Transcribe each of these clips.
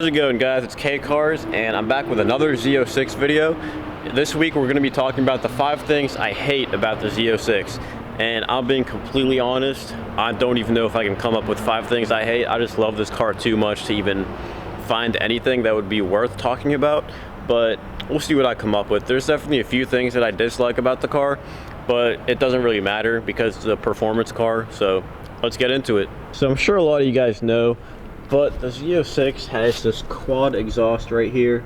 How's it going, guys? It's K Cars and I'm back with another Z06 video. This week we're going to be talking about the 5 things I hate about the Z06, and I'm being completely honest, I don't even know if I can come up with 5 things I hate. I just love this car too much to even find anything that would be worth talking about, but we'll see what I come up with. There's definitely a few things that I dislike about the car, but it doesn't really matter because it's a performance car, so let's get into it. So I'm sure a lot of you guys know, but the Z06 has this quad exhaust right here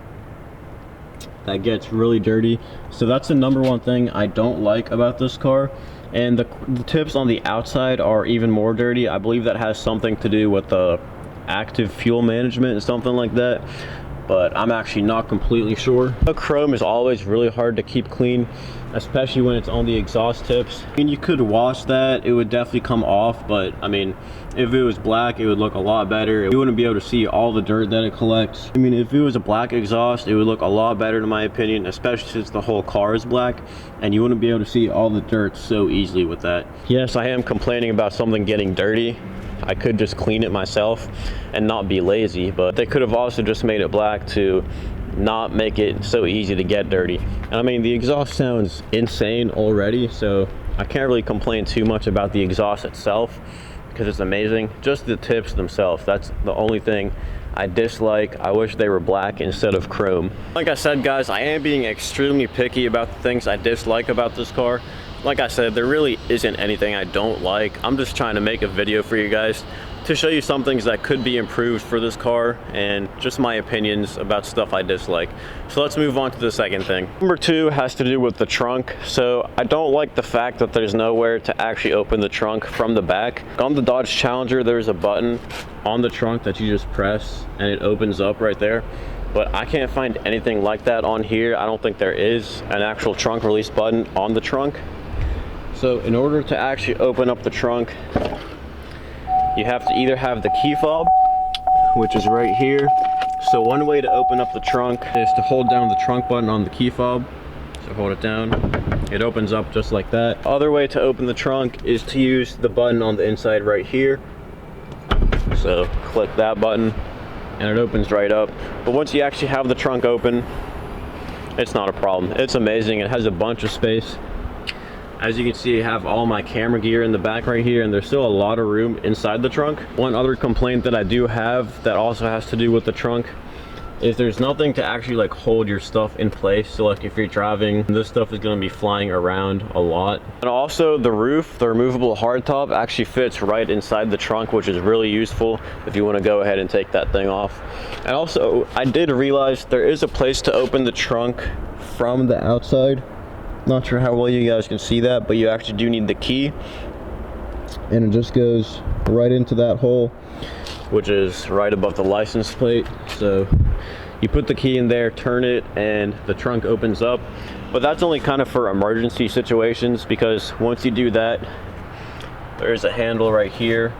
that gets really dirty. So that's the #1 thing I don't like about this car. And the tips on the outside are even more dirty. I believe that has something to do with the active fuel management and something like that, but I'm actually not completely sure. The chrome is always really hard to keep clean, especially when it's on the exhaust tips. I mean, you could wash that, it would definitely come off, but I mean, if it was black, it would look a lot better. You wouldn't be able to see all the dirt that it collects. I mean, if it was a black exhaust, it would look a lot better in my opinion, especially since the whole car is black, and you wouldn't be able to see all the dirt so easily with that. Yes, I am complaining about something getting dirty. I could just clean it myself and not be lazy, but they could have also just made it black to not make it so easy to get dirty. And I mean, the exhaust sounds insane already, so I can't really complain too much about the exhaust itself because it's amazing. Just the tips themselves, that's the only thing I dislike. I wish they were black instead of chrome. Like I said, guys, I am being extremely picky about the things I dislike about this car. Like I said, there really isn't anything I don't like. I'm just trying to make a video for you guys to show you some things that could be improved for this car and just my opinions about stuff I dislike. So let's move on to the second thing. #2 has to do with the trunk. So I don't like the fact that there's nowhere to actually open the trunk from the back. On the Dodge Challenger, there's a button on the trunk that you just press and it opens up right there. But I can't find anything like that on here. I don't think there is an actual trunk release button on the trunk. So in order to actually open up the trunk, you have to either have the key fob, which is right here. So one way to open up the trunk is to hold down the trunk button on the key fob. So hold it down, it opens up just like that. Other way to open the trunk is to use the button on the inside right here. So click that button and it opens right up. But once you actually have the trunk open, it's not a problem. It's amazing, it has a bunch of space. As you can see, I have all my camera gear in the back right here, and there's still a lot of room inside the trunk. One other complaint that I do have that also has to do with the trunk is there's nothing to actually like hold your stuff in place. So like if you're driving, this stuff is going to be flying around a lot. And also the roof, the removable hardtop, actually fits right inside the trunk, which is really useful if you want to go ahead and take that thing off. And also I did realize there is a place to open the trunk from the outside. Not sure how well you guys can see that, but you actually do need the key, and it just goes right into that hole, which is right above the license plate. So you put the key in there, turn it, and the trunk opens up. But that's only kind of for emergency situations, because once you do that, there's a handle right here.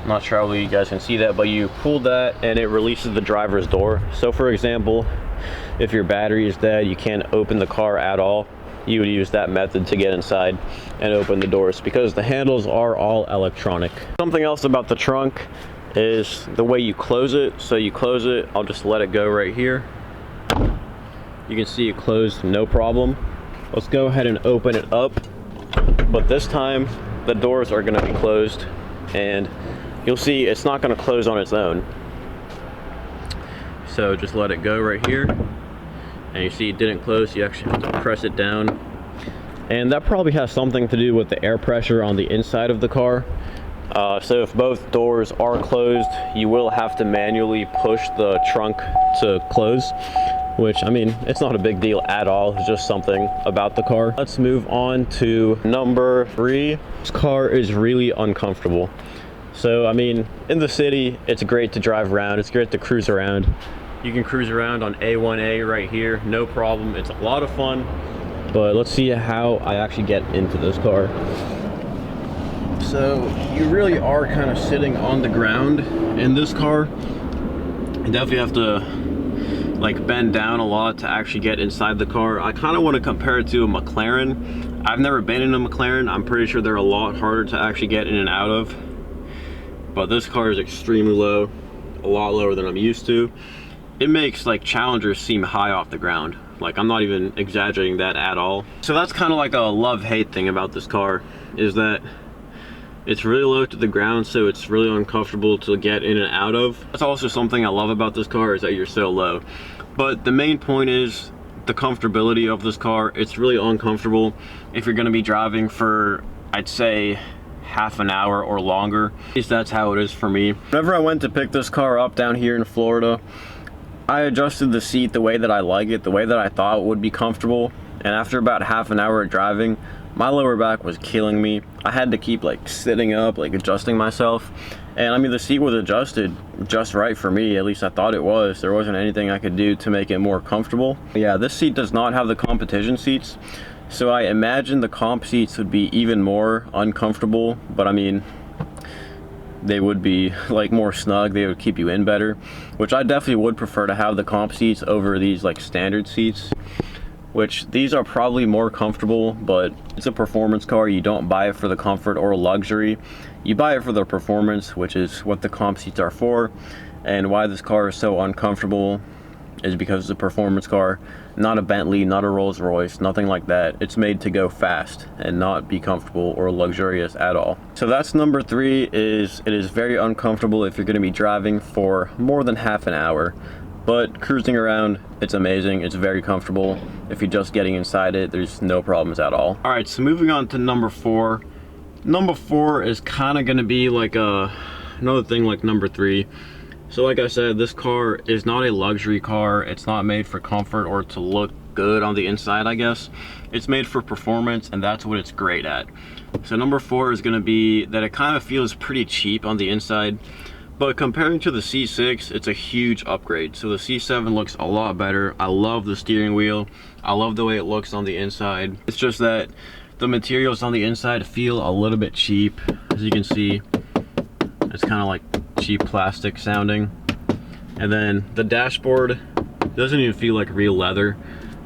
I'm not sure how well you guys can see that, but you pull that and it releases the driver's door. So for example, if your battery is dead, you can't open the car at all, you would use that method to get inside and open the doors, because the handles are all electronic. Something else about the trunk is the way you close it. So you close it, I'll just let it go right here. You can see it closed, no problem. Let's go ahead and open it up, but this time the doors are going to be closed, and you'll see it's not going to close on its own. So just let it go right here, and you see it didn't close. You actually have to press it down, and that probably has something to do with the air pressure on the inside of the car. So if both doors are closed, you will have to manually push the trunk to close, which, I mean, it's not a big deal at all. It's just something about the car. Let's move on to #3. This car is really uncomfortable. So I mean, in the city, it's great to drive around, it's great to cruise around. You can cruise around on A1A right here, no problem. It's a lot of fun, but let's see how I actually get into this car. So you really are kind of sitting on the ground in this car. You definitely have to like bend down a lot to actually get inside the car. I kind of want to compare it to a McLaren. I've never been in a McLaren. I'm pretty sure they're a lot harder to actually get in and out of. But this car is extremely low. a lot lower than I'm used to. It makes like Challengers seem high off the ground. Like, I'm not even exaggerating that at all. So that's kind of like a love-hate thing about this car, is that it's really low to the ground, so it's really uncomfortable to get in and out of. That's also something I love about this car, is that you're so low. But the main point is the comfortability of this car. It's really uncomfortable if you're gonna be driving for, I'd say, half an hour or longer. At least that's how it is for me. Whenever I went to pick this car up down here in Florida, I adjusted the seat the way that I like it, the way that I thought would be comfortable. And after about half an hour of driving, my lower back was killing me. I had to keep like sitting up, like adjusting myself. And I mean, the seat was adjusted just right for me. At least I thought it was. There wasn't anything I could do to make it more comfortable. Yeah, this seat does not have the competition seats. So I imagine the comp seats would be even more uncomfortable, but I mean, they would be like more snug, they would keep you in better, which I definitely would prefer to have the comp seats over these like standard seats, which these are probably more comfortable, but it's a performance car. You don't buy it for the comfort or luxury, you buy it for the performance, which is what the comp seats are for. And why this car is so uncomfortable is because it's a performance car, not a Bentley, not a Rolls Royce, nothing like that. It's made to go fast and not be comfortable or luxurious at all. So that's number 3, is it is very uncomfortable if you're gonna be driving for more than half an hour. But cruising around, it's amazing, it's very comfortable. If you're just getting inside it, there's no problems at all. All right, so moving on to number 4. Number 4 is kind of gonna be like another thing like number 3. So like I said, this car is not a luxury car. It's not made for comfort or to look good on the inside, I guess. It's made for performance, and that's what it's great at. So number 4 is gonna be that it kind of feels pretty cheap on the inside, but comparing to the C6, it's a huge upgrade. So the C7 looks a lot better. I love the steering wheel. I love the way it looks on the inside. It's just that the materials on the inside feel a little bit cheap. As you can see, it's kind of like cheap plastic sounding. And then the dashboard doesn't even feel like real leather.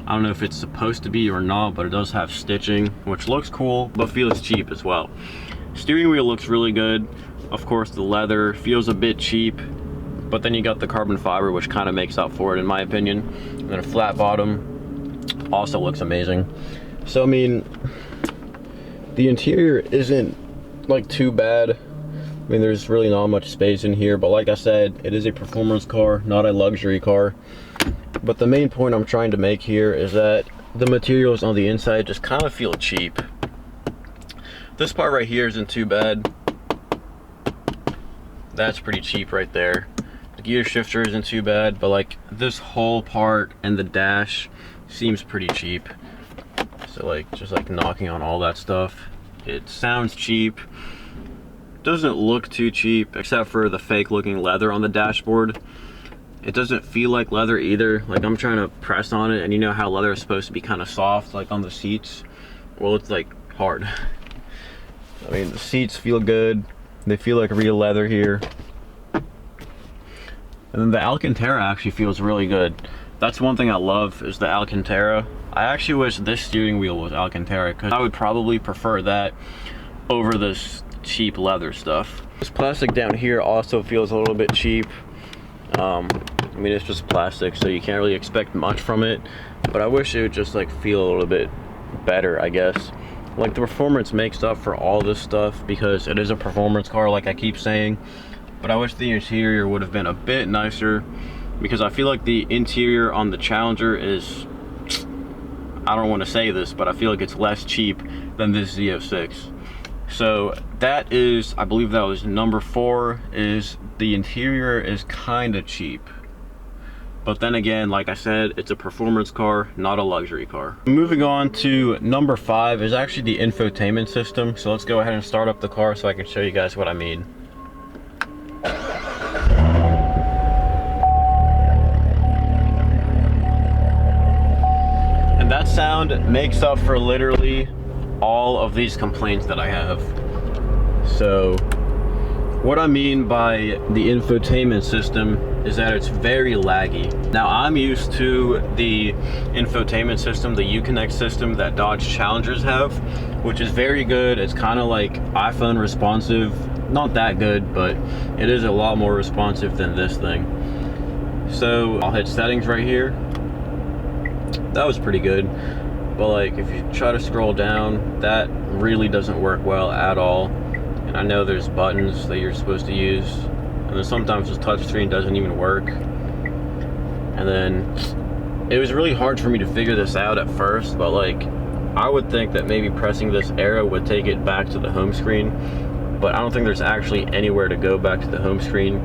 I don't know if it's supposed to be or not, but it does have stitching, which looks cool, but feels cheap as well. Steering wheel looks really good. Of course, the leather feels a bit cheap, but then you got the carbon fiber, which kind of makes up for it in my opinion. And then a flat bottom also looks amazing. So I mean, the interior isn't like too bad. I mean, there's really not much space in here, but like I said, it is a performance car, not a luxury car. But the main point I'm trying to make here is that the materials on the inside just kind of feel cheap. This part right here isn't too bad. That's pretty cheap right there. The gear shifter isn't too bad, but like this whole part and the dash seems pretty cheap. So like, just like knocking on all that stuff, it sounds cheap. Doesn't look too cheap, except for the fake looking leather on the dashboard. It doesn't feel like leather either. Like, I'm trying to press on it, and you know how leather is supposed to be kind of soft, like on the seats? Well, it's like hard. I mean, the seats feel good. They feel like real leather here. And then the Alcantara actually feels really good. That's one thing I love, is the Alcantara. I actually wish this steering wheel was Alcantara, because I would probably prefer that over this cheap leather stuff. This plastic down here also feels a little bit cheap. I mean, it's just plastic, so you can't really expect much from it, but I wish it would just like feel a little bit better, I guess. Like, the performance makes up for all this stuff because it is a performance car, like I keep saying, but I wish the interior would have been a bit nicer, because I feel like the interior on the Challenger is, I don't want to say this, but I feel like it's less cheap than this Z06. So that is, I believe that was number 4, is the interior is kind of cheap. But then again, like I said, it's a performance car, not a luxury car. Moving on to number 5 is actually the infotainment system. So let's go ahead and start up the car so I can show you guys what I mean. And that sound makes up for literally all of these complaints that I have. So What I mean by the infotainment system is that it's very laggy. Now, I'm used to the infotainment system, the Uconnect system that Dodge Challengers have, which is very good. It's kind of like iPhone responsive. Not that good, but it is a lot more responsive than this thing. So I'll hit settings right here. That was pretty good. But like, if you try to scroll down, that really doesn't work well at all. And I know there's buttons that you're supposed to use, and then sometimes this touchscreen doesn't even work. And then it was really hard for me to figure this out at first, but like, I would think that maybe pressing this arrow would take it back to the home screen, but I don't think there's actually anywhere to go back to the home screen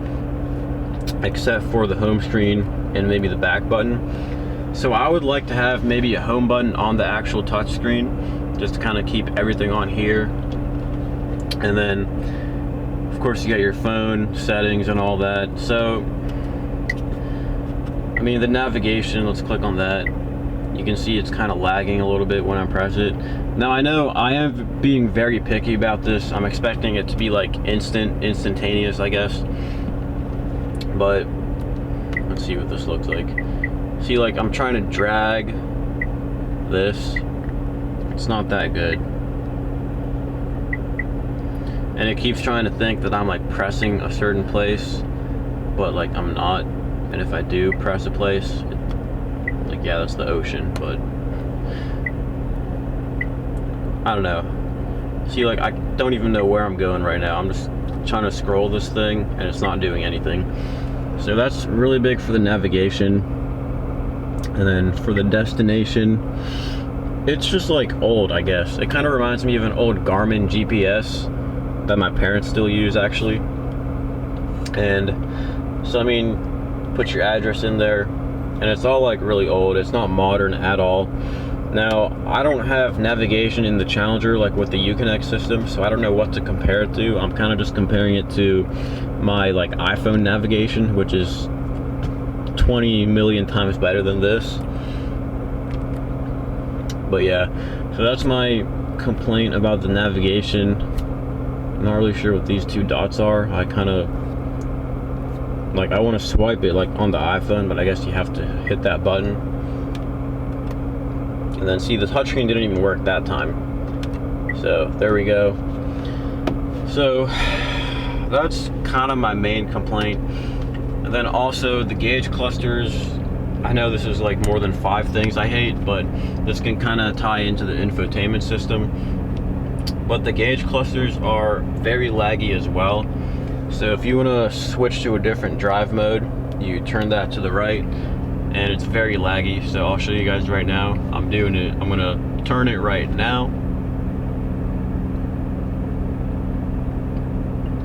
except for the home screen and maybe the back button. So I would like to have maybe a home button on the actual touch screen, just to kind of keep everything on here. And then of course you got your phone settings and all that. So I mean, the navigation, let's click on that. You can see it's kind of lagging a little bit when I press it. Now, I know I am being very picky about this. I'm expecting it to be like instantaneous, I guess. But let's see what this looks like. See, like, I'm trying to drag this. It's not that good. And it keeps trying to think that I'm like pressing a certain place, but like I'm not. And if I do press a place, like, yeah, that's the ocean, but I don't know. See, like, I don't even know where I'm going right now. I'm just trying to scroll this thing and it's not doing anything. So that's really big for the navigation. And then for the destination, it's just like old, I guess. It kind of reminds me of an old Garmin GPS that my parents still use, actually. And so, I mean, put your address in there, and it's all like really old. It's not modern at all. Now, I don't have navigation in the Challenger like with the Uconnect system, so I don't know what to compare it to. I'm kind of just comparing it to my like iPhone navigation, which is 20 million times better than this. But yeah, so that's my complaint about the navigation. I'm not really sure what these two dots are. I kind of like, I want to swipe it like on the iPhone, but I guess you have to hit that button. And then see, the touchscreen didn't even work that time. So there we go. So that's kind of my main complaint. And then also the gauge clusters. I know this is like more than 5 things I hate, but this can kind of tie into the infotainment system. But the gauge clusters are very laggy as well. So if you want to switch to a different drive mode, you turn that to the right, and it's very laggy. So I'll show you guys right now. I'm doing it. I'm gonna turn it right now,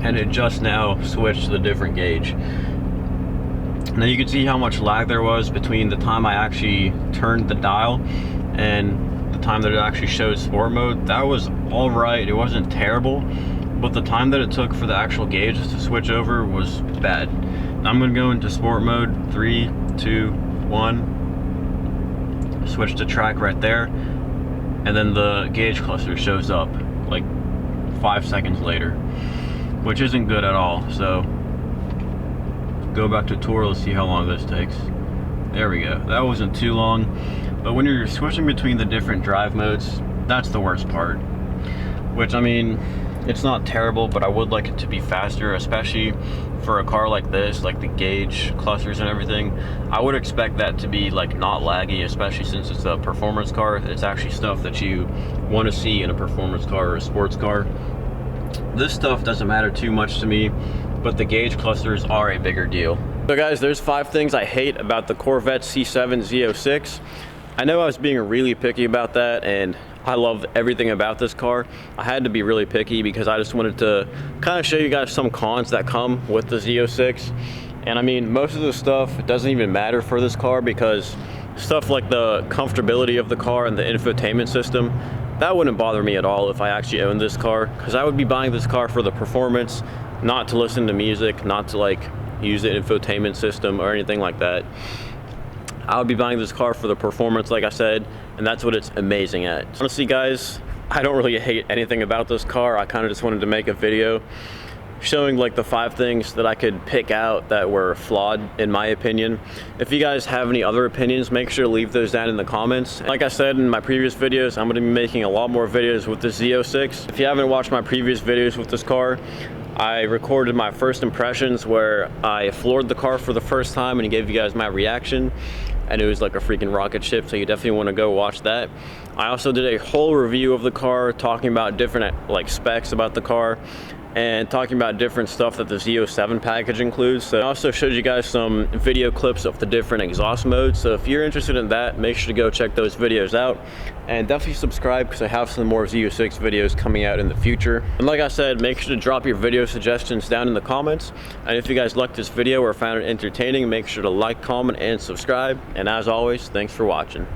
and it just now switched to the different gauge. Now you can see how much lag there was between the time I actually turned the dial and the time that it actually showed sport mode. That was all right. It wasn't terrible, but the time that it took for the actual gauge to switch over was bad. Now I'm gonna go into sport mode. 3, 2, 1. Switch to track right there, and then the gauge cluster shows up like 5 seconds later, which isn't good at all. So go back to tour. Let's see how long this takes. There we go. That wasn't too long. But when you're switching between the different drive modes, that's the worst part. Which, I mean, it's not terrible, but I would like it to be faster, especially for a car like this, like the gauge clusters and everything. I would expect that to be like not laggy, especially since it's a performance car. It's actually stuff that you want to see in a performance car or a sports car. This stuff doesn't matter too much to me, but the gauge clusters are a bigger deal. So guys, there's 5 things I hate about the Corvette C7 Z06. I know I was being really picky about that, and I love everything about this car. I had to be really picky because I just wanted to kind of show you guys some cons that come with the Z06. And I mean, most of the stuff doesn't even matter for this car, because stuff like the comfortability of the car and the infotainment system, that wouldn't bother me at all if I actually owned this car, because I would be buying this car for the performance, not to listen to music, not to like use the infotainment system or anything like that. I would be buying this car for the performance, like I said, and that's what it's amazing at. Honestly guys, I don't really hate anything about this car. I kind of just wanted to make a video showing like the 5 things that I could pick out that were flawed in my opinion. If you guys have any other opinions, make sure to leave those down in the comments. Like I said in my previous videos, I'm going to be making a lot more videos with the Z06. If you haven't watched my previous videos with this car, I recorded my first impressions where I floored the car for the first time and gave you guys my reaction, and it was like a freaking rocket ship, so you definitely want to go watch that. I also did a whole review of the car, talking about different like specs about the car and talking about different stuff that the Z07 package includes. So I also showed you guys some video clips of the different exhaust modes. So if you're interested in that, make sure to go check those videos out, and definitely subscribe because I have some more Z06 videos coming out in the future. And like I said, make sure to drop your video suggestions down in the comments. And if you guys liked this video or found it entertaining, make sure to like, comment, and subscribe. And as always, thanks for watching.